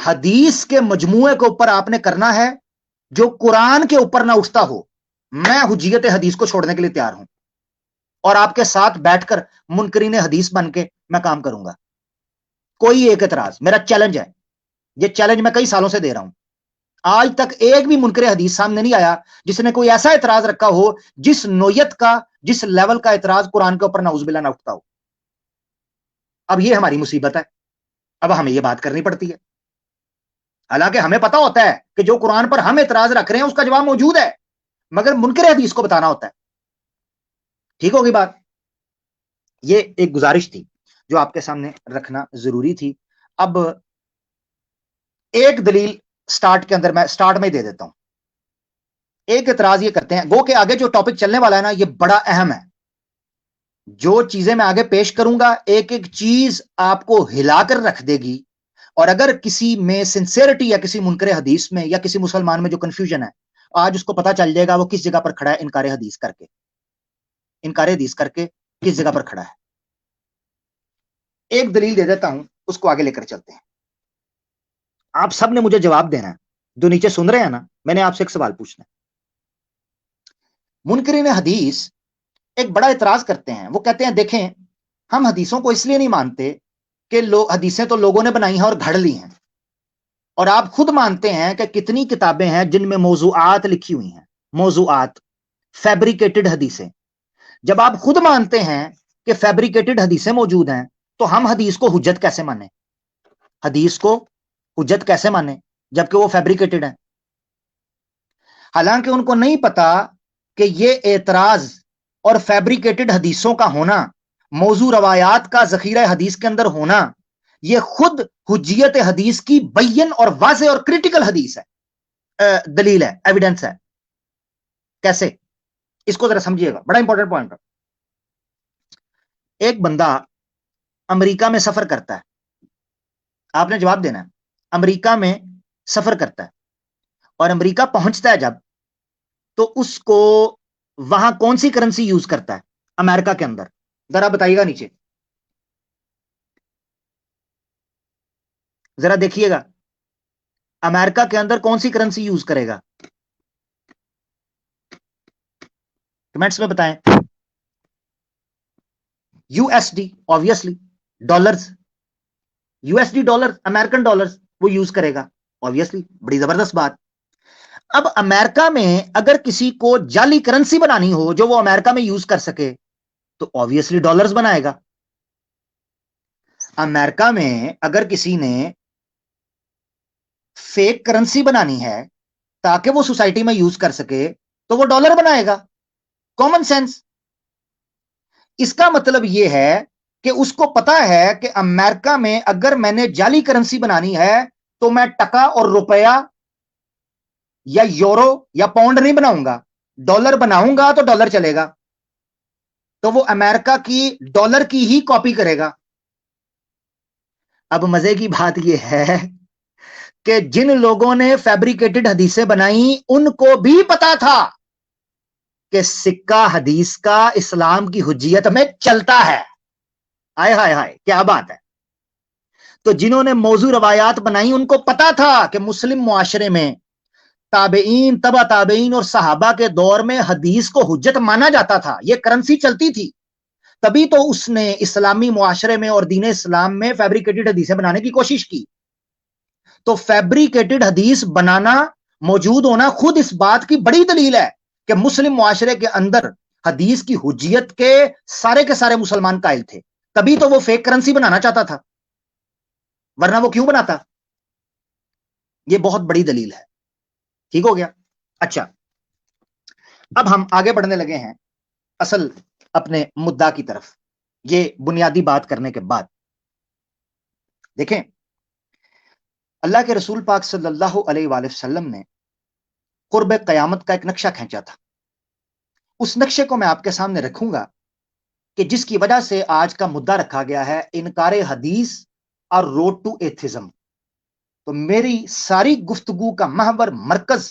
حدیث کے مجموعے کے اوپر آپ نے کرنا ہے جو قرآن کے اوپر نہ اٹھتا ہو. میں حجیت حدیث کو چھوڑنے کے لیے تیار ہوں اور آپ کے ساتھ بیٹھ کر منکرین حدیث بن کے میں کام کروں گا. کوئی ایک اعتراض میرا چیلنج ہے, یہ چیلنج میں کئی سالوں سے دے رہا ہوں. آج تک ایک بھی منکر حدیث سامنے نہیں آیا جس نے کوئی ایسا اعتراض رکھا ہو جس نوعیت کا, جس لیول کا اعتراض قرآن کے اوپر نعوذ باللہ نہ اٹھتا ہو. اب یہ ہماری مصیبت ہے, اب ہمیں یہ بات کرنی پڑتی ہے. حالانکہ ہمیں پتا ہوتا ہے کہ جو قرآن پر ہم اعتراض رکھ رہے ہیں اس کا جواب موجود ہے, مگر منکر حدیث کو بتانا ہوتا ہے. ٹھیک ہوگی بات؟ یہ ایک گزارش تھی جو آپ کے سامنے رکھنا ضروری تھی. اب ایک دلیل سٹارٹ کے اندر میں سٹارٹ میں دے دیتا ہوں. ایک اعتراض یہ کرتے ہیں, گو کہ آگے جو ٹاپک چلنے والا ہے نا یہ بڑا اہم ہے. جو چیزیں میں آگے پیش کروں گا ایک ایک چیز آپ کو ہلا کر رکھ دے گی, اور اگر کسی میں سنسیئرٹی یا کسی منکر حدیث میں یا کسی مسلمان میں جو کنفیوژن ہے آج اس کو پتا چل جائے گا وہ کس جگہ پر کھڑا ہے انکار حدیث کر کے, انکار حدیث کر کے کس جگہ پر کھڑا ہے. ایک دلیل دے دیتا ہوں, اس کو آگے لے کر چلتے ہیں. آپ سب نے مجھے جواب دینا ہے, جو نیچے سن رہے ہیں نا, میں نے آپ سے ایک سوال پوچھنا ہے. منکرین حدیث ایک بڑا اعتراض کرتے ہیں, وہ کہتے ہیں دیکھیں ہم حدیثوں کو اس لیے نہیں مانتے کہ حدیثیں تو لوگوں نے بنائی ہیں اور گھڑ لی ہیں, اور آپ خود مانتے ہیں کہ کتنی کتابیں ہیں جن میں موضوعات لکھی ہوئی ہیں, موضوعات, فیبریکیٹڈ حدیثیں. جب آپ خود مانتے ہیں کہ فیبریکیٹڈ حدیثیں موجود ہیں تو ہم حدیث کو حجت کیسے مانیں, حدیث کو حجت کیسے مانیں جبکہ وہ فیبریکیٹڈ ہیں. حالانکہ ان کو نہیں پتا کہ یہ اعتراض اور فیبریکیٹڈ حدیثوں کا ہونا, موضوع روایات کا ذخیرہ حدیث کے اندر ہونا, یہ خود حجیت حدیث کی بین اور واضح اور کریٹیکل حدیث ہے, دلیل ہے, ایویڈنس ہے. کیسے؟ اس کو ذرا سمجھیے گا, بڑا امپورٹنٹ پوائنٹ ہے. ایک بندہ امریکہ میں سفر کرتا ہے, آپ نے جواب دینا ہے. امریکہ میں سفر کرتا ہے اور امریکہ پہنچتا ہے جب, تو اس کو وہاں کون سی کرنسی یوز کرتا ہے امریکہ کے اندر؟ ذرا بتائیے گا نیچے, ذرا دیکھیے گا امریکہ کے اندر کون سی کرنسی یوز کرے گا, کمنٹس میں بتائیں. U S D, obviously dollars, U S D dollar, American dollars وہ یوز کرے گا, آبویسلی. بڑی زبردست بات. اب امریکہ میں اگر کسی کو جعلی کرنسی بنانی ہو جو وہ امریکہ میں یوز کر سکے تو آبویسلی ڈالرز بنائے گا. امریکہ میں اگر کسی نے فیک کرنسی بنانی ہے تاکہ وہ سوسائٹی میں یوز کر سکے تو وہ ڈالر بنائے گا. Common sense. اس کا مطلب یہ ہے کہ اس کو پتا ہے کہ امریکہ میں اگر میں نے جعلی کرنسی بنانی ہے تو میں ٹکا اور روپیہ یا یورو یا پاؤنڈ نہیں بناؤں گا, ڈالر بناؤں گا تو ڈالر چلے گا, تو وہ امریکہ کی ڈالر کی ہی کاپی کرے گا. اب مزے کی بات یہ ہے کہ جن لوگوں نے فیبریکیٹڈ حدیثیں بنائی ان کو بھی پتا تھا کہ سکہ حدیث کا اسلام کی حجیت میں چلتا ہے. ہائے ہائے ہائے, کیا بات ہے. تو جنہوں نے موضوع روایات بنائی ان کو پتا تھا کہ مسلم معاشرے میں تابعین, تبع تابعین اور صحابہ کے دور میں حدیث کو حجت مانا جاتا تھا, یہ کرنسی چلتی تھی. تبھی تو اس نے اسلامی معاشرے میں اور دین اسلام میں فیبریکیٹڈ حدیثیں بنانے کی کوشش کی. تو فیبریکیٹڈ حدیث بنانا, موجود ہونا خود اس بات کی بڑی دلیل ہے کہ مسلم معاشرے کے اندر حدیث کی حجیت کے سارے مسلمان قائل تھے. تبھی تو وہ فیک کرنسی بنانا چاہتا تھا, ورنہ وہ کیوں بناتا؟ یہ بہت بڑی دلیل ہے. ٹھیک ہو گیا. اچھا, اب ہم آگے بڑھنے لگے ہیں اصل اپنے مدعا کی طرف. یہ بنیادی بات کرنے کے بعد دیکھیں, اللہ کے رسول پاک صلی اللہ علیہ وآلہ وسلم نے قرب قیامت کا ایک نقشہ کھینچا تھا. اس نقشے کو میں آپ کے سامنے رکھوں گا کہ جس کی وجہ سے آج کا مدعا رکھا گیا ہے انکار حدیث اور روڈ ٹو ایتھزم. تو میری ساری گفتگو کا محور, مرکز,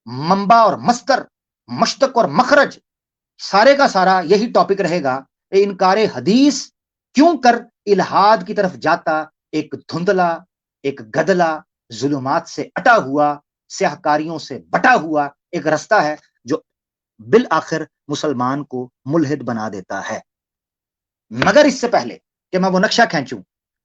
منبع اور مصدر, مشتق اور مخرج سارے کا سارا یہی ٹاپک رہے گا, انکار حدیث کیوں کر الہاد کی طرف جاتا ایک دھندلا, ایک گدلا, ظلمات سے اٹا ہوا، سیاہکاریوں سے بٹا ہوا ایک راستہ ہے جو بالآخر مسلمان کو ملحد بنا دیتا ہے۔ مگر اس سے پہلے کہ میں وہ نقشہ کھینچوں،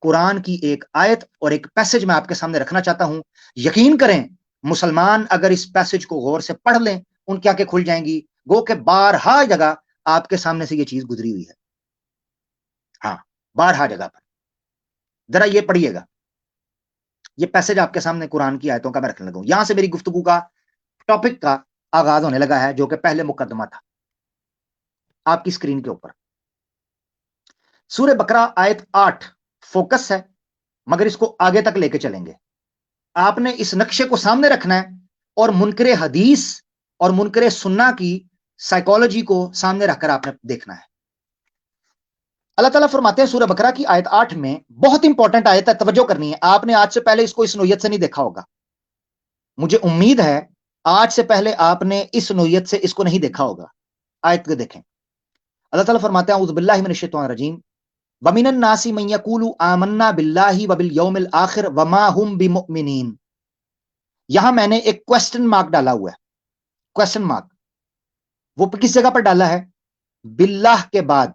قرآن کی ایک آیت اور ایک پیسج میں آپ کے سامنے رکھنا چاہتا ہوں۔ یقین کریں مسلمان اگر اس پیسج کو غور سے پڑھ لیں ان کی آنکھیں کھل جائیں گی، گو کہ بارہا جگہ آپ کے سامنے سے یہ چیز گزری ہوئی ہے، ہاں بارہا جگہ پر۔ ذرا یہ پڑھیے گا، یہ پیسج آپ کے سامنے قرآن کی آیتوں کا میں رکھنے لگا ہوں۔ یہاں سے میری گفتگو کا ٹاپک کا آغاز ہونے لگا ہے، جو کہ پہلے مقدمہ تھا آپ کی اسکرین کے اوپر۔ سورہ بقرہ آیت 8 فوکس ہے، مگر اس کو آگے تک لے کے چلیں گے۔ آپ نے اس نقشے کو سامنے رکھنا ہے اور منکر حدیث اور منکر سنہ کی سائیکالوجی کو سامنے رکھ کر آپ نے دیکھنا ہے۔ اللہ تعالیٰ فرماتے ہیں سورہ بقرہ کی آیت 8 میں، بہت امپورٹنٹ آیت ہے، توجہ کرنی ہے۔ آپ نے آج سے پہلے اس کو اس نوعیت سے نہیں دیکھا ہوگا، مجھے امید ہے آج سے پہلے آپ نے اس نوعیت سے اس کو نہیں دیکھا ہوگا۔ آیت کو دیکھیں، اللہ تعالیٰ فرماتے ہیں اعوذ باللہ من الشیطان الرجیم وَمِنَ النَّاسِ مَن يَقُولُ آمَنَّا بِاللَّهِ وَبِالْيَوْمِ الْآخِرِ وَمَا هُمْ بِمُؤْمِنِينَ۔ یہاں میں نے ایک کوسچن مارک ڈالا ہوا ہے، کوسچن مارک، وہ کس جگہ پر ڈالا ہے؟ باللہ کے بعد،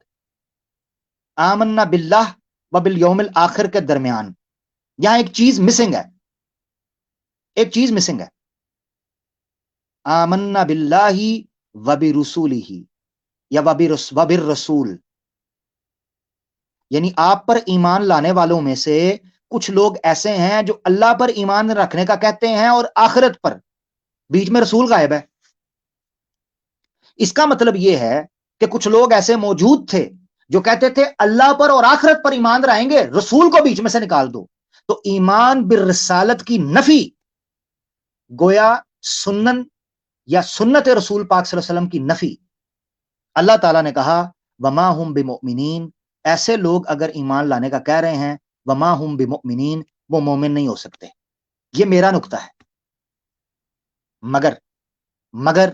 آمنا باللہ وبالیوم الآخر کے درمیان یہاں ایک چیز مسنگ ہے، ایک چیز مسنگ ہے۔ آمنا باللہ وبرسولہ یا وبالرسول، یعنی آپ پر ایمان لانے والوں میں سے کچھ لوگ ایسے ہیں جو اللہ پر ایمان رکھنے کا کہتے ہیں اور آخرت پر، بیچ میں رسول غائب ہے۔ اس کا مطلب یہ ہے کہ کچھ لوگ ایسے موجود تھے جو کہتے تھے اللہ پر اور آخرت پر ایمان رائیں گے، رسول کو بیچ میں سے نکال دو۔ تو ایمان بالرسالت کی نفی گویا سنن یا سنت رسول پاک صلی اللہ علیہ وسلم کی نفی۔ اللہ تعالیٰ نے کہا وما ہم بمؤمنین، ایسے لوگ اگر ایمان لانے کا کہہ رہے ہیں، وما ہم بمؤمنین، وہ مومن نہیں ہو سکتے۔ یہ میرا نقطہ ہے، مگر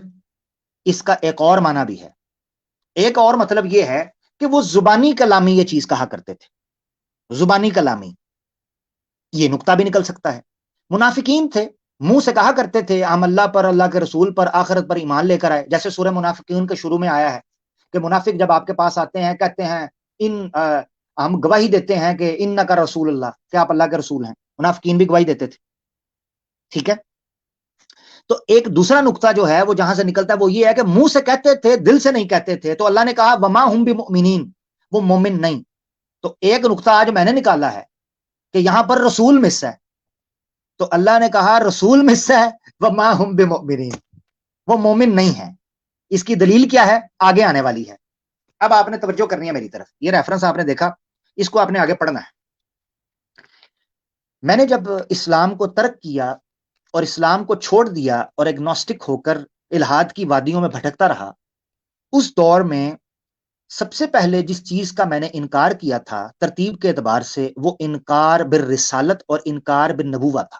اس کا ایک اور معنی بھی ہے۔ ایک اور مطلب یہ ہے کہ وہ زبانی کلامی یہ چیز کہا کرتے تھے، زبانی کلامی، یہ نقطہ بھی نکل سکتا ہے۔ منافقین تھے، منہ سے کہا کرتے تھے ہم اللہ پر، اللہ کے رسول پر، آخرت پر ایمان لے کر آئے، جیسے سورہ منافقین کے شروع میں آیا ہے کہ منافق جب آپ کے پاس آتے ہیں کہتے ہیں ہم گواہی دیتے ہیں کہ انک رسول اللہ، کہ آپ اللہ کے رسول ہیں۔ منافقین بھی گواہی دیتے تھے، ٹھیک ہے۔ تو ایک دوسرا نقطہ جو ہے وہ جہاں سے نکلتا ہے وہ یہ ہے کہ منہ سے کہتے تھے، دل سے نہیں کہتے تھے۔ تو اللہ نے کہا وما ہم بمؤمنین، وہ مومن نہیں۔ تو ایک نقطہ آج میں نے نکالا ہے کہ یہاں پر رسول مس ہے، تو اللہ نے کہا رسول مس ہے، وما ہم بمؤمنین، وہ مومن نہیں ہے۔ اس کی دلیل کیا ہے؟ آگے آنے والی ہے۔ اب آپ نے توجہ کرنی ہے میری طرف، یہ ریفرنس آپ نے دیکھا، اس کو آپ نے آگے پڑھنا ہے۔ میں نے جب اسلام کو ترک کیا اور اسلام کو چھوڑ دیا اور ایگنوسٹک ہو کر الہاد کی وادیوں میں بھٹکتا رہا، اس دور میں سب سے پہلے جس چیز کا میں نے انکار کیا تھا ترتیب کے اعتبار سے، وہ انکار بالرسالت اور انکار بالنبوہ تھا۔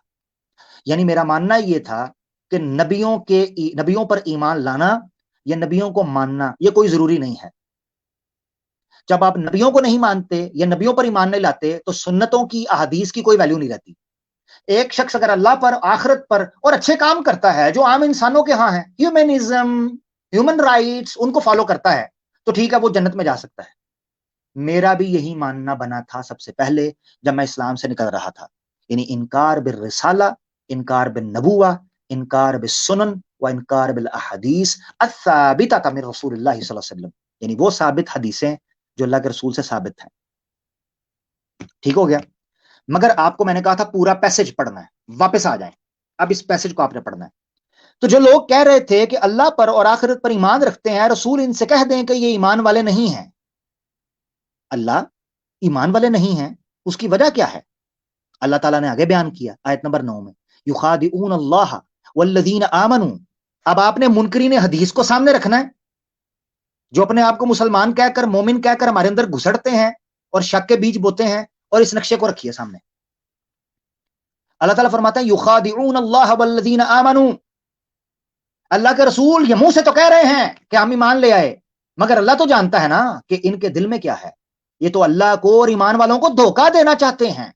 یعنی میرا ماننا یہ تھا کہ نبیوں پر ایمان لانا یا نبیوں کو ماننا یہ کوئی ضروری نہیں ہے۔ جب آپ نبیوں کو نہیں مانتے یا نبیوں پر ایمان نہیں لاتے تو سنتوں کی، احادیث کی کوئی ویلیو نہیں رہتی۔ ایک شخص اگر اللہ پر، آخرت پر اور اچھے کام کرتا ہے جو عام انسانوں کے ہاں ہیں، ہیومنزم، ہیومن رائٹس، ان کو فالو کرتا ہے تو ٹھیک ہے، وہ جنت میں جا سکتا ہے۔ میرا بھی یہی ماننا بنا تھا سب سے پہلے جب میں اسلام سے نکل رہا تھا، یعنی انکار بالرسالہ، انکار بالنبوہ، انکار بالسنن و انکار بالاحادیث الثابتہ من رسول اللہ صلی اللہ علیہ وسلم، یعنی وہ ثابت حدیثیں جو اللہ کے رسول سے ثابت ہیں۔ ٹھیک ہو گیا؟ مگر آپ کو میں نے کہا تھا پورا پیسج پڑھنا ہے، واپس آ جائیں، اب اس پیسج کو آپ نے پڑھنا ہے۔ تو جو لوگ کہہ رہے تھے کہ اللہ پر اور آخرت پر ایمان رکھتے ہیں، رسول ان سے کہہ دیں کہ یہ ایمان والے نہیں ہیں۔ اللہ ایمان والے نہیں ہیں، اس کی وجہ کیا ہے؟ اللہ تعالیٰ نے آگے بیان کیا آیت نمبر 9 میں، یخادعون اللہ والذین آمنوا۔ اب آپ نے منکرین حدیث کو سامنے رکھنا ہے، جو اپنے آپ کو مسلمان کہہ کر، مومن کہہ کر ہمارے اندر گھسڑتے ہیں اور شک کے بیج بوتے ہیں، اور اس نقشے کو رکھیے سامنے۔ اللہ تعالیٰ فرماتا ہے یخادعون اللہ والذین آمنوا، اللہ کے رسول یہ منہ سے تو کہہ رہے ہیں کہ ہم ایمان لے آئے، مگر اللہ تو جانتا ہے نا کہ ان کے دل میں کیا ہے۔ یہ تو اللہ کو اور ایمان والوں کو دھوکہ دینا چاہتے ہیں۔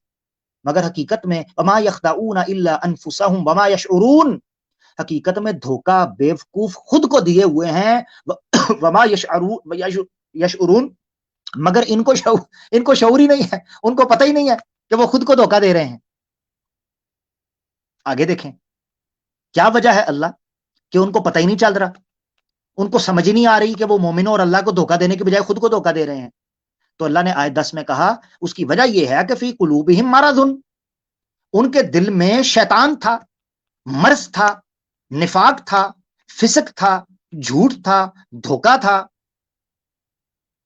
مگر حقیقت میں وما یخدعون الا انفسهم وما یشعرون، حقیقت میں دھوکہ بیوقوف خود کو دیے ہوئے ہیں، وما یشعرون، مگر ان کو شعور ہی نہیں ہے، ان کو پتہ ہی نہیں ہے کہ وہ خود کو دھوکہ دے رہے ہیں۔ آگے دیکھیں کیا وجہ ہے اللہ کہ ان کو پتہ ہی نہیں چل رہا، ان کو سمجھ ہی نہیں آ رہی کہ وہ مومنوں اور اللہ کو دھوکہ دینے کے بجائے خود کو دھوکہ دے رہے ہیں۔ تو اللہ نے آیت 10 میں کہا اس کی وجہ یہ ہے کہ فی قلوبہم مرض، ان کے دل میں شیطان تھا، مرض تھا، نفاق تھا، فسق تھا، جھوٹ تھا، دھوکہ تھا۔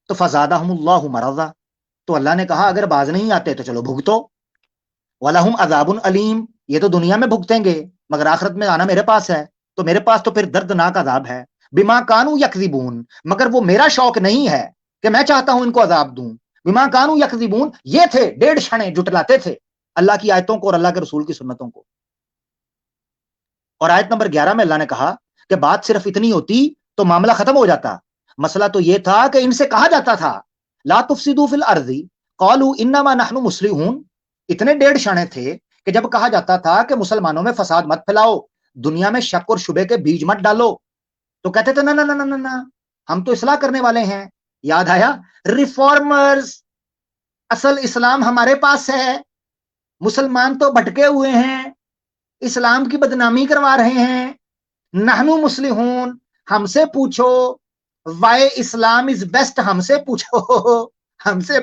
تو فزادہم اللہ مرضا، تو اللہ نے کہا اگر باز نہیں آتے تو چلو بھگتو، وَلَهُمْ عَذَابٌ علیم، یہ تو دنیا میں بھگتیں گے مگر آخرت میں آنا میرے پاس ہے، تو میرے پاس تو پھر دردناک عذاب ہے۔ بما کانوا یکذبون، مگر وہ میرا شوق نہیں ہے کہ میں چاہتا ہوں ان کو عذاب دوں۔ بما کانوا یکذبون، یہ تھے ڈیڑھ شنے جٹلاتے تھے اللہ کی آیتوں کو اور اللہ کے رسول کی سنتوں کو۔ اور آیت نمبر 11 میں اللہ نے کہا کہ بات صرف اتنی ہوتی تو معاملہ ختم ہو جاتا، مسئلہ تو یہ تھا کہ ان سے کہا جاتا تھا لا تفسدوا فی الارض قالوا انما نحن مصلحون، اتنے ڈیڑھ شانے تھے کہ جب کہا جاتا تھا کہ مسلمانوں میں فساد مت پھیلاؤ، دنیا میں شک اور شبے کے بیج مت ڈالو، تو کہتے تھے نہ ہم تو اصلاح کرنے والے ہیں۔ یاد آیا ریفارمرز، اصل اسلام ہمارے پاس ہے، مسلمان تو بھٹکے ہوئے ہیں، اسلام کی بدنامی کروا رہے ہیں۔ نحنو مصلحون، ہم سے پوچھو وائی اسلام از بیسٹ، ہم سے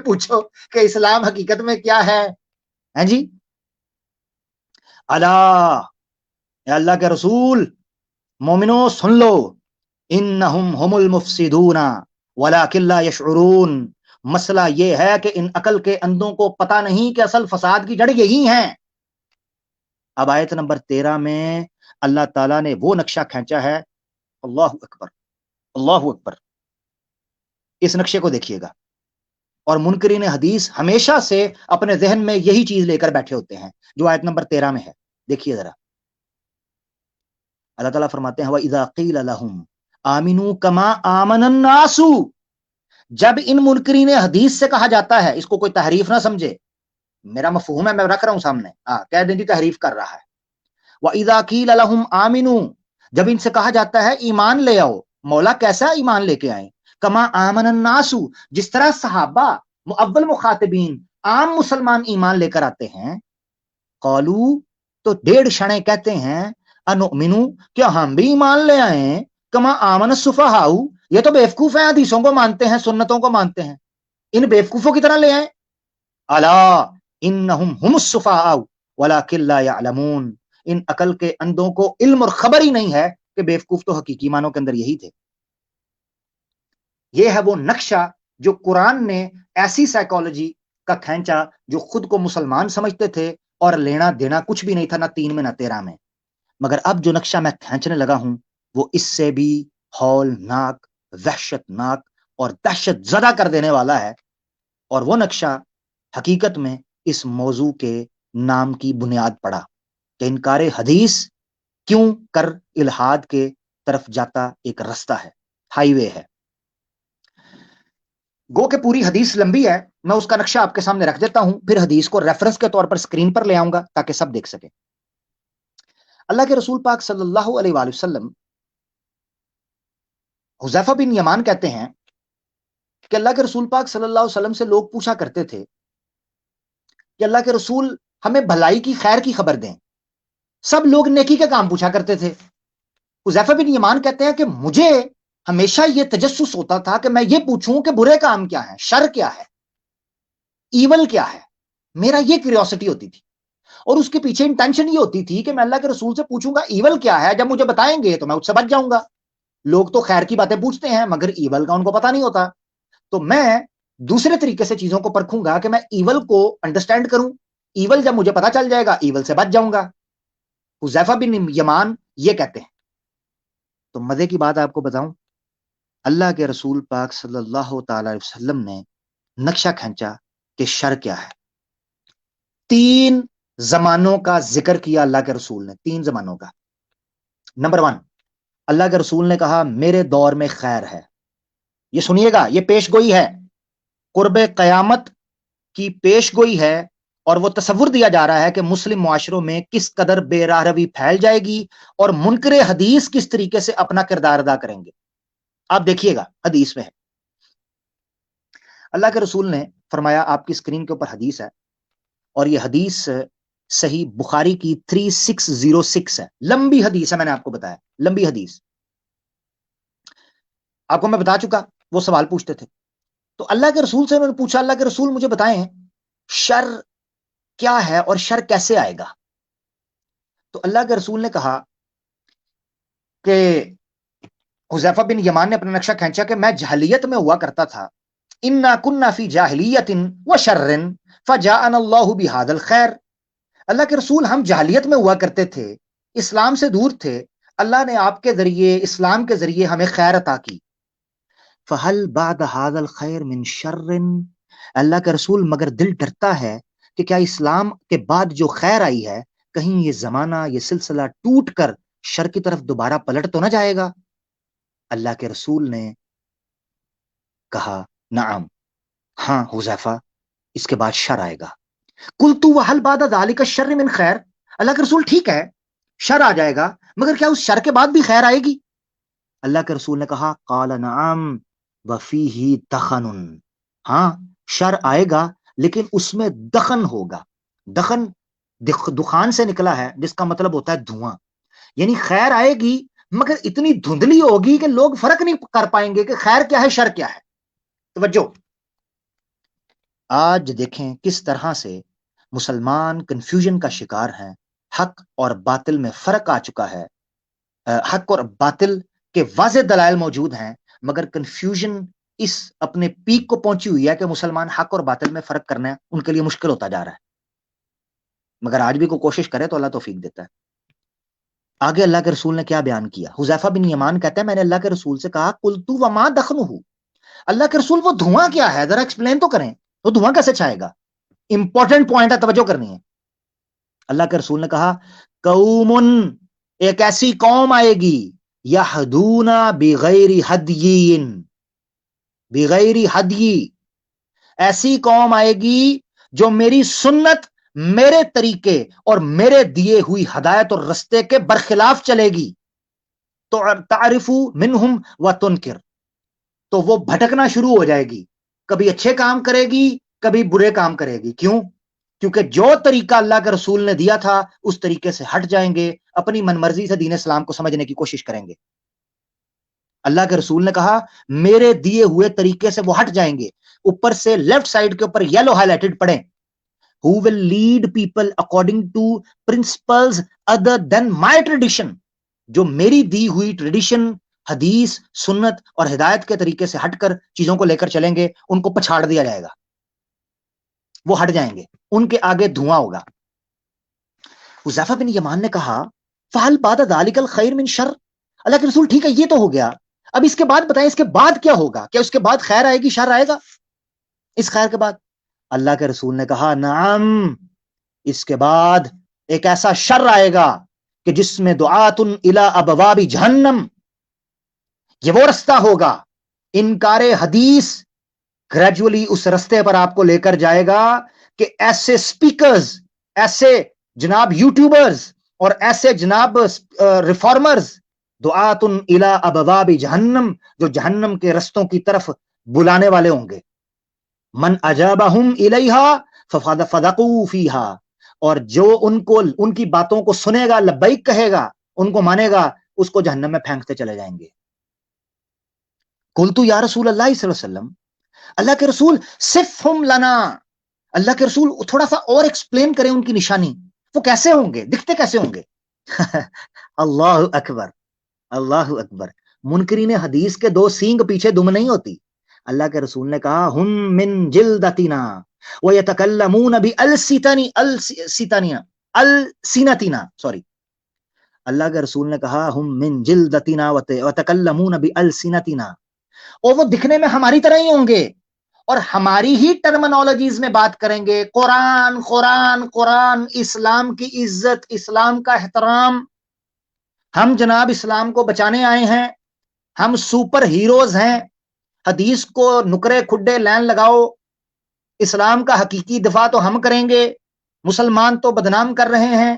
پوچھو کہ اسلام حقیقت میں کیا ہے جی۔ اللہ کے رسول، مومنو سن لو، انہم ہم المفسدون ولکن لا یشعرون، مسئلہ یہ ہے کہ ان عقل کے اندھوں کو پتہ نہیں کہ اصل فساد کی جڑ یہی ہیں۔ اب آیت نمبر 13 میں اللہ تعالیٰ نے وہ نقشہ کھینچا ہے، اللہ اکبر اللہ اکبر، اس نقشے کو دیکھیے گا۔ اور منکرین حدیث ہمیشہ سے اپنے ذہن میں یہی چیز لے کر بیٹھے ہوتے ہیں جو آیت نمبر 13 میں ہے، دیکھیے ذرا۔ اللہ تعالیٰ فرماتے ہیں وَإِذَا قِيلَ لَهُمْ آمِنُوا كَمَا آمَنَ النَّاسُ، جب ان منکرین حدیث سے کہا جاتا ہے، اس کو کوئی تحریف نہ سمجھے، میرا مفہوم ہے، میں رکھ رہا ہوں سامنے، کہہ دیں جی تحریف کر رہا ہے۔ وَإِذَا قِيلَ لَهُمْ آمِنُوا، جب ان سے کہا جاتا ہے ایمان لے آؤ، مولا کیسا ایمان لے کے آئیں؟ کما آمن الناس، جس طرح صحابہ اول مخاطبین عام مسلمان ایمان لے کر آتے ہیں۔ قالو، تو ڈیڑھ شنے کہتے ہیں انؤمنو، کیا ہم بھی ایمان لے آئیں؟ کما آمن السفہاء، یہ تو بیوقوف ہیں، حدیثوں کو مانتے ہیں، سنتوں کو مانتے ہیں، ان بیوقوفوں کی طرح لے آئیں۔ الا انہم ہم السفہاء ولکن لا یعلمون، ان عقل کے اندھوں کو علم اور خبر ہی نہیں ہے کہ بیوقوف تو حقیقی معنوں کے اندر یہی تھے۔ یہ ہے وہ نقشہ جو قرآن نے ایسی سائیکالوجی کا کھینچا جو خود کو مسلمان سمجھتے تھے اور لینا دینا کچھ بھی نہیں تھا، نہ 3 میں نہ 13 میں۔ مگر اب جو نقشہ میں کھینچنے لگا ہوں وہ اس سے بھی ہولناک، وحشت ناک اور دہشت زدہ کر دینے والا ہے، اور وہ نقشہ حقیقت میں اس موضوع کے نام کی بنیاد پڑا کہ انکار حدیث کیوں کر الہاد کے طرف جاتا ایک رستہ ہے، ہائی وے ہے۔ گو کہ پوری حدیث لمبی ہے، میں اس کا نقشہ آپ کے سامنے رکھ دیتا ہوں، پھر حدیث کو ریفرنس کے طور پر اسکرین پر لے آؤں گا تاکہ سب دیکھ سکیں۔ اللہ کے رسول پاک صلی اللہ علیہ وآلہ وسلم، حذیفہ بن یمان کہتے ہیں کہ اللہ کے رسول پاک صلی اللہ علیہ وسلم سے لوگ پوچھا کرتے تھے کہ اللہ کے رسول ہمیں بھلائی کی، خیر کی خبر دیں، سب لوگ نیکی کے کام پوچھا کرتے تھے۔ حذیفہ بن یمان کہتے ہیں کہ مجھے ہمیشہ یہ تجسس ہوتا تھا کہ میں یہ پوچھوں کہ برے کام کیا ہیں، شر کیا ہے، ایول کیا ہے، میرا یہ کیوریوسٹی ہوتی تھی، اور اس کے پیچھے انٹینشن یہ ہوتی تھی کہ میں اللہ کے رسول سے پوچھوں گا ایول کیا ہے، جب مجھے بتائیں گے تو میں اس سے بچ جاؤں گا۔ لوگ تو خیر کی باتیں پوچھتے ہیں مگر ایول کا ان کو پتہ نہیں ہوتا، تو میں دوسرے طریقے سے چیزوں کو پرکھوں گا کہ میں ایول کو انڈرسٹینڈ کروں، ایول جب مجھے پتہ چل جائے گا ایول سے بچ جاؤں گا۔ حذیفہ بن یمان یہ کہتے ہیں۔ تو مزے کی بات آپ کو بتاؤں، اللہ کے رسول پاک صلی اللہ تعالی علیہ وسلم نے نقشہ کھینچا کہ شر کیا ہے۔ 3 زمانوں کا ذکر کیا اللہ کے رسول نے، 3 زمانوں کا۔ نمبر 1، اللہ کے رسول نے کہا میرے دور میں خیر ہے، یہ سنیے گا، یہ پیش گوئی ہے، قرب قیامت کی پیش گوئی ہے اور وہ تصور دیا جا رہا ہے کہ مسلم معاشروں میں کس قدر بے راہ روی پھیل جائے گی اور منکر حدیث کس طریقے سے اپنا کردار ادا کریں گے. آپ دیکھیے گا حدیث میں ہے، اللہ کے رسول نے فرمایا، آپ کی اسکرین کے اوپر حدیث ہے، اور یہ حدیث صحیح بخاری کی 3606 ہے، لمبی حدیث ہے، میں نے آپ کو بتایا لمبی حدیث، آپ کو میں بتا چکا. وہ سوال پوچھتے تھے تو اللہ کے رسول سے انہوں نے پوچھا، اللہ کے رسول مجھے بتائیں شر کیا ہے اور شر کیسے آئے گا. تو اللہ کے رسول نے کہا کہ حذیفہ بن یمان نے اپنا نقشہ کھینچا کہ میں جاہلیت میں ہوا کرتا تھا، انا کنا فی جاہلیت وشر فجاءنا اللہ بہذا الخیر. اللہ کے رسول ہم جاہلیت میں ہوا کرتے تھے، اسلام سے دور تھے، اللہ نے آپ کے ذریعے اسلام کے ذریعے ہمیں خیر عطا کی. فہل بعد هذا الخیر من شر، اللہ کے رسول مگر دل ڈرتا ہے کہ کیا اسلام کے بعد جو خیر آئی ہے کہیں یہ زمانہ یہ سلسلہ ٹوٹ کر شر کی طرف دوبارہ پلٹ تو نہ جائے گا. اللہ کے رسول نے کہا نعم، ہاں حذیفہ اس کے بعد شر آئے گا. قلت وهل بعد ذلك الشر من خیر، اللہ کے رسول ٹھیک ہے شر آ جائے گا مگر کیا اس شر کے بعد بھی خیر آئے گی. اللہ کے رسول نے کہا قال نعم وفیہ دخن، ہاں شر آئے گا لیکن اس میں دخن ہوگا. دخن دخان سے نکلا ہے جس کا مطلب ہوتا ہے دھواں، یعنی خیر آئے گی مگر اتنی دھندلی ہوگی کہ لوگ فرق نہیں کر پائیں گے کہ خیر کیا ہے شر کیا ہے. توجہ، آج دیکھیں کس طرح سے مسلمان کنفیوژن کا شکار ہیں، حق اور باطل میں فرق آ چکا ہے، حق اور باطل کے واضح دلائل موجود ہیں مگر کنفیوژن اس اپنے پیک کو پہنچی ہوئی ہے کہ مسلمان حق اور باطل میں فرق کرنا ان کے لیے مشکل ہوتا جا رہا ہے. مگر آج بھی کوئی کوشش کرے تو اللہ توفیق دیتا ہے. آگے اللہ کے رسول نے کیا بیان کیا، حذیفہ بن یمان کہتے ہیں میں نے اللہ کے رسول سے کہا قلت وما دخنہ، اللہ کے رسول وہ دھواں کیا ہے ذرا ایکسپلین تو کریں، وہ دھواں کیسے چھائے گا. امپورٹنٹ پوائنٹ ہے، توجہ کرنی ہے. اللہ کے رسول نے کہا قوم، ایک ایسی قوم آئے گی یہدون بغیر ہدی، بغیر ہدی، ایسی قوم آئے گی جو میری سنت، میرے طریقے اور میرے دیے ہوئی ہدایت اور رستے کے برخلاف چلے گی. تو تعرف منہم وتنکر، تو وہ بھٹکنا شروع ہو جائے گی، کبھی اچھے کام کرے گی کبھی برے کام کرے گی. کیوں؟ کیونکہ جو طریقہ اللہ کے رسول نے دیا تھا اس طریقے سے ہٹ جائیں گے، اپنی من مرضی سے دین اسلام کو سمجھنے کی کوشش کریں گے. اللہ کے رسول نے کہا میرے دیے ہوئے طریقے سے وہ ہٹ جائیں گے. اوپر سے لیفٹ سائڈ کے اوپر یلو ہائی لائٹڈ پڑھیں، who will lead people according to principles other than my tradition، جو میری دی ہوئی ٹریڈیشن، حدیث، سنت اور ہدایت کے طریقے سے ہٹ کر چیزوں کو لے کر چلیں گے ان کو پچھاڑ دیا جائے گا، وہ ہٹ جائیں گے، ان کے آگے دھواں ہوگا. حذیفہ بن یمان نے کہا فَهَلْ بَعْدَ ذَلِكَ الْخَيْرُ مِنْ شَرٍ، اللہ کے رسول ٹھیک ہے یہ تو ہو گیا، اب اس کے بعد بتائیں اس کے بعد کیا ہوگا، کیا اس کے بعد خیر آئے گی شر آئے گا اس خیر کے بعد. اللہ کے رسول نے کہا نعم، اس کے بعد ایک ایسا شر آئے گا کہ جس میں دعات الی ابواب جہنم، یہ وہ رستہ ہوگا، انکار حدیث گریجولی اس رستے پر آپ کو لے کر جائے گا کہ ایسے سپیکرز، ایسے جناب یوٹیوبرز اور ایسے جناب ریفارمرز دعات الی ابواب جہنم، جو جہنم کے رستوں کی طرف بلانے والے ہوں گے. من اجابہم الیہا فصدقوا فیہا، اور جو ان کو ان کی باتوں کو سنے گا، لبیک کہے گا، ان کو مانے گا، اس کو جہنم میں پھینکتے چلے جائیں گے. قلت یا رسول اللہ صلی اللہ علیہ وسلم، اللہ کے رسول صفہم لنا، اللہ کے رسول تھوڑا سا اور ایکسپلین کریں ان کی نشانی، وہ کیسے ہوں گے، دکھتے کیسے ہوں گے. اللہ اکبر، اللہ اکبر. منکرین حدیث کے دو سینگ پیچھے دم نہیں ہوتی. اللہ کے رسول نے کہا ہم من جلدتنا ویتکلمون بألسنتنا، سوری، اللہ کے رسول نے کہا ہم من جلدتنا ویتکلمون بألسنتنا، اور وہ دکھنے میں ہماری طرح ہی ہوں گے اور ہماری ہی ٹرمنالوجیز میں بات کریں گے. قرآن قرآن قرآن، اسلام کی عزت، اسلام کا احترام، ہم جناب اسلام کو بچانے آئے ہیں، ہم سپر ہیروز ہیں، حدیث کو نکرے کھڈے لین لگاؤ، اسلام کا حقیقی دفاع تو ہم کریں گے. مسلمان تو بدنام کر رہے ہیں،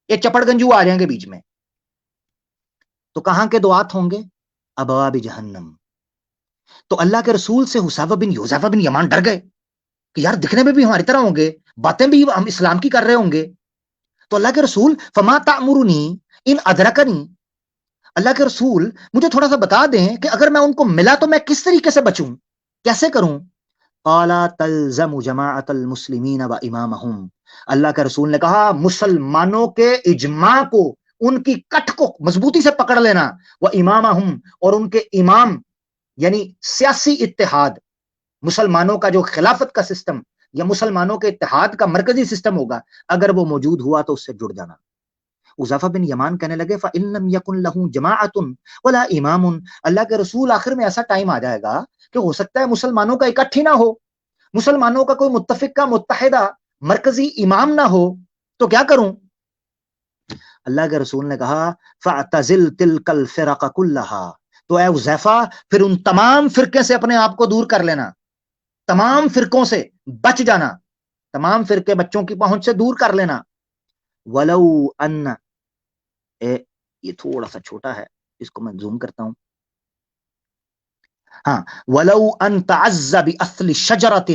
یہ چپڑ گنجو آ جائیں گے بیچ میں، تو کہاں کے دعات ہوں گے؟ ابواب جہنم۔ تو اللہ کے رسول سے حذیفہ بن یمان ڈر گئے کہ یار دکھنے میں بھی ہماری طرح ہوں گے، باتیں بھی ہم اسلام کی کر رہے ہوں گے، تو اللہ کے رسول فما تأمرنی ان ادرکنی، اللہ کے رسول مجھے تھوڑا سا بتا دیں کہ اگر میں ان کو ملا تو میں کس طریقے سے بچوں، کیسے کروں؟ قال تلزم جماعت المسلمین و امامہم، اللہ کے رسول نے کہا مسلمانوں کے اجماع کو، ان کی کٹ کو مضبوطی سے پکڑ لینا، وہ امامہم، اور ان کے امام، یعنی سیاسی اتحاد، مسلمانوں کا جو خلافت کا سسٹم یا مسلمانوں کے اتحاد کا مرکزی سسٹم ہوگا، اگر وہ موجود ہوا تو اس سے جڑ جانا۔ حذیفہ بن یمان کہنے لگے فَإِن لَمْ يَكُنْ لَهُ جَمَاعَةٌ وَلَا إِمَامٌ، اللہ کے رسول آخر میں ایسا ٹائم آ جائے گا کہ ہو سکتا ہے مسلمانوں کا اکٹھ ہی نہ ہو، مسلمانوں کا کوئی متفق کا متحدہ مرکزی امام نہ ہو، تو کیا کروں؟ اللہ کے رسول نے کہا فَاعْتَزِلْ تِلْكَ الْفِرَقَ كُلَّهَا، تو اے حذیفہ پھر ان تمام فرقے سے اپنے آپ کو دور کر لینا، تمام فرقوں سے بچ جانا، تمام فرقے بچوں کی پہنچ سے دور کر لینا۔ وَلَوْ أَنَّ، یہ تھوڑا سا چھوٹا ہے، اس کو میں زوم کرتا ہوں، ہاں، وَلَوْ أَن تَعَزَّ بِأَثْلِ شَجَرَةٍ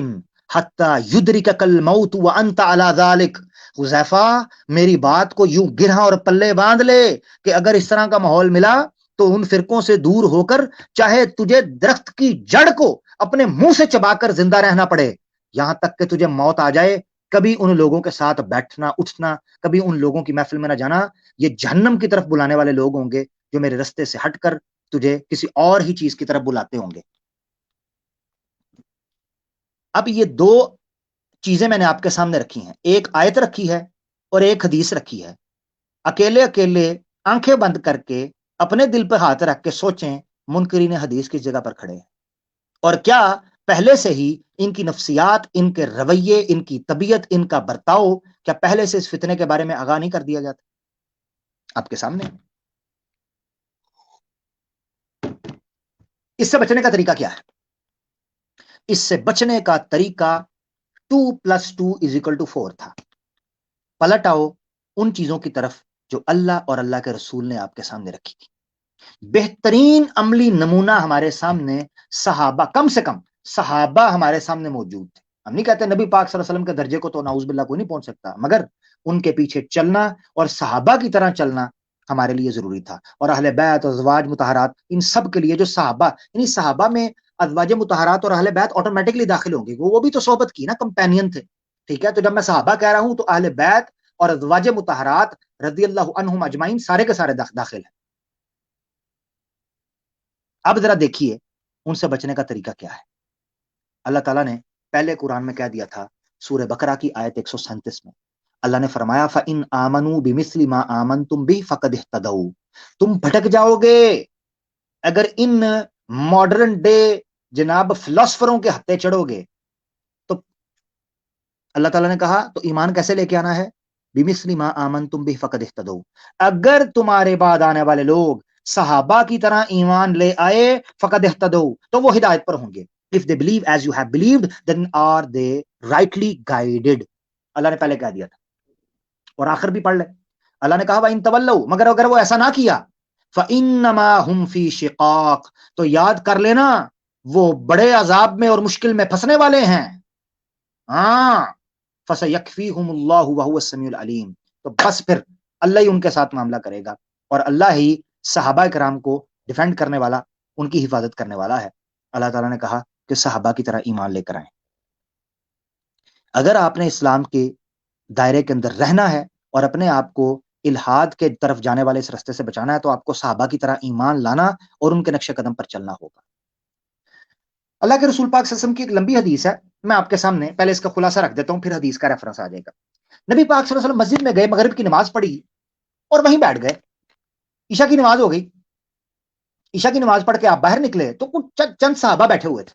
حَتَّى يُدْرِكَكَ الْمَوْتُ وَأَنْتَ عَلَى ذَلِكَ، حذیفہ میری بات کو یوں گرہ اور پلے باندھ لے کہ اگر اس طرح کا ماحول ملا تو ان فرقوں سے دور ہو کر چاہے تجھے درخت کی جڑ کو اپنے منہ سے چبا کر زندہ رہنا پڑے، یہاں تک کہ تجھے موت آ جائے، کبھی ان لوگوں کے ساتھ بیٹھنا اٹھنا، کبھی ان لوگوں کی محفل میں نہ جانا، یہ جہنم کی طرف بلانے والے لوگ ہوں گے جو میرے رستے سے ہٹ کر تجھے کسی اور ہی چیز کی طرف بلاتے ہوں گے۔ اب یہ دو چیزیں میں نے آپ کے سامنے رکھی ہیں، ایک آیت رکھی ہے اور ایک حدیث رکھی ہے، اکیلے اکیلے آنکھیں بند کر کے اپنے دل پہ ہاتھ رکھ کے سوچیں منکرین حدیث کس جگہ پر کھڑے ہیں، اور کیا پہلے سے ہی ان کی نفسیات، ان کے رویے، ان کی طبیعت، ان کا برتاؤ، کیا پہلے سے اس فتنے کے بارے میں آگاہ نہیں کر دیا جاتا؟ آپ کے سامنے اس سے بچنے کا طریقہ کیا ہے؟ اس سے بچنے کا طریقہ 2+2=4 تھا۔ پلٹ آؤ ان چیزوں کی طرف جو اللہ اور اللہ کے رسول نے آپ کے سامنے رکھی تھی۔ بہترین عملی نمونہ ہمارے سامنے صحابہ، کم سے کم صحابہ ہمارے سامنے موجود تھے۔ ہم نہیں کہتے نبی پاک صلی اللہ علیہ وسلم کے درجے کو تو نعوذ باللہ کوئی نہیں پہنچ سکتا، مگر ان کے پیچھے چلنا اور صحابہ کی طرح چلنا ہمارے لیے ضروری تھا۔ اور اہل بیت اور ازواج مطہرات، ان سب کے لیے جو صحابہ، یعنی صحابہ میں ازواج مطہرات اور اہل بیت آٹومیٹکلی داخل ہوں گے، وہ بھی تو صحبت کی نا، کمپینین تھے، ٹھیک ہے؟ تو جب میں صحابہ کہہ رہا ہوں تو اہل بیت اور ازواج مطہرات رضی اللہ عنہم اجمعین سارے کے سارے داخل ہیں۔ اب ذرا دیکھیے ان سے بچنے کا طریقہ کیا ہے۔ اللہ تعالیٰ نے پہلے قرآن میں کہہ دیا تھا، سورہ بقرہ کی آیت 137 میں اللہ نے فرمایا فَإِنْ آمَنُوا بِمِثْلِ مَا آمَنْتُمْ بِهِ فَقَدِ اهْتَدَوْا، تم بھٹک جاؤ گے اگر ان ماڈرن ڈے جناب فلاسفروں کے ہتھے چڑھو گے۔ تو اللہ تعالیٰ نے کہا تو ایمان کیسے لے کے آنا ہے؟ بِمِثْلِ مَا آمَنْتُمْ بِهِ فَقَدِ اهْتَدَوْا، اگر تمہارے بعد آنے والے لوگ صحابہ کی طرح ایمان لے آئے فَقَدِ اهْتَدَوْا، تو وہ ہدایت پر ہوں گے۔ If they believe as you have believed, then are they rightly guided، اللہ نے پہلے کہہ دیا تھا، اور آخر بھی پڑھ لے، اللہ نے کہا وَإِن تَوَلَّوْا، مگر اگر وہ ایسا نہ کیا، فَإِنَّمَا هُمْ فِي شِقَاقٍ، تو یاد کر لینا وہ بڑے عذاب میں اور مشکل میں پھنسنے والے ہیں۔ ہاں، فَسَيَكْفِيهُمُ اللَّهُ وَهُوَ السَّمِيعُ الْعَلِيمُ، تو بس پھر اللہ ہی ان کے ساتھ معاملہ کرے گا، اور اللہ ہی صحابہ کرام کو ڈیفینڈ کرنے والا، ان کی حفاظت کرنے والا ہے۔ اللہ تعالیٰ نے کہا کہ صحابہ کی طرح ایمان لے کر آئیں۔ اگر آپ نے اسلام کے دائرے کے اندر رہنا ہے اور اپنے آپ کو الہاد کے طرف جانے والے اس رستے سے بچانا ہے، تو آپ کو صحابہ کی طرح ایمان لانا اور ان کے نقش قدم پر چلنا ہوگا۔ اللہ کے رسول پاک صلی اللہ علیہ وسلم کی ایک لمبی حدیث ہے، میں آپ کے سامنے پہلے اس کا خلاصہ رکھ دیتا ہوں، پھر حدیث کا ریفرنس آ جائے گا۔ نبی پاک صلی اللہ علیہ وسلم مسجد میں گئے، مغرب کی نماز پڑھی اور وہیں بیٹھ گئے۔ عشاء کی نماز ہو گئی، عشاء کی نماز پڑھ کے آپ باہر نکلے تو کچھ چند صحابہ بیٹھے ہوئے تھے۔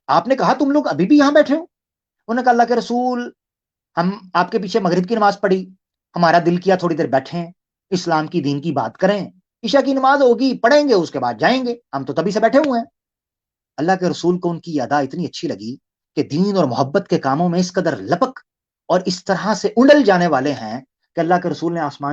آپ نے کہا تم لوگ ابھی بھی یہاں بیٹھے ہو؟ انہوں نے کہا اللہ کے رسول ہم آپ کے پیچھے مغرب کی نماز پڑھی، ہمارا دل کیا تھوڑی دیر بیٹھیں، اسلام کی دین کی بات کریں، عشاء کی نماز ہوگی پڑھیں گے، اس کے بعد جائیں گے، ہم تو تبھی سے بیٹھے ہوئے ہیں۔ اللہ کے رسول کو ان کی ادا اتنی اچھی لگی کہ دین اور محبت کے کاموں میں اس قدر لپک اور اس طرح سے اڑل جانے والے ہیں کہ اللہ کے رسول نے آسمان